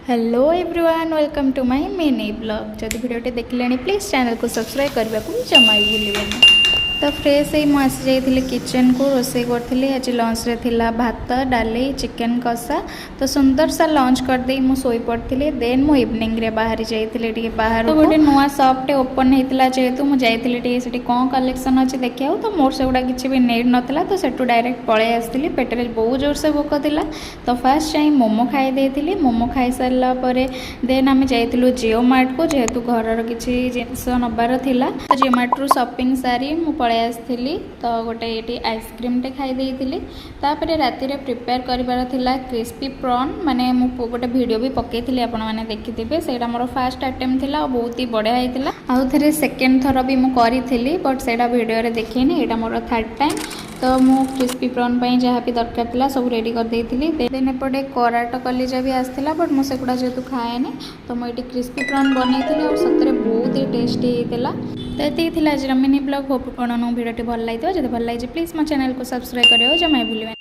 Hello everyone welcome to my mini blog जब वीडियोटे देखिले प्लीज चैनल को सब्सक्राइब करने को जमा भी भूलिए। तो फ्रेश ही मुझे जाइए किचन को रोसे करी। आज लंच रे थिला भात डाली चिकेन कषा। तो सुंदर सा लंच करदे मु सोई पड़ी। देन मु इवनिंग रे बाहरी जाइए बाहर। तो गोटे नुआ शॉपटे ओपन होता जेहेतु मुझे कौन कलेक्शन अच्छे देखा। तो मोर से गुड़ा किसी भी नेट नाला तो सेठू डायरेक्ट पलि आसती। पेटे बहुत जोर से भोक थिला। तो फास्ट जाई मोमो खाई मोमो खाई सारा देन आम जाइलु जिओ मार्ट को जेहेतु घर किसी जिनस नबार थिला। तो जिओ मार्ट रु शॉपिंग सारी मु पलि आसती। तो गोटे ये आइसक्रीम टे खाई तापर राति प्रिपेयर करार थिला क्रिस्पी प्रॉन माने मु गोटे वीडियो भी पकई आपण मैंने देखिथे। से मोर फास्ट अटेम्प्ट थिला बहुत ही बढ़िया होता। आउ थे सेकेंड थर भी मुझे बट से वीडियो देखनी यहाँ मोर थर्ड टाइम। तो मु क्रिस्पी प्रॉन जहाँ भी दरकार था सब रेडी कर देती। देन एपटे कराट कलिजा भी आसाला बट मुझे जेहेतु खाएनि तो मुझे क्रिस्पी प्रॉन बनई और सतरे बहुत ही टेस्टी होता। तो ये आज मिनी ब्लॉग होप वीडियो भल लगे। जब भल लगे प्लीज मो चैनल को सब्सक्राइब करें जमा भूलिए।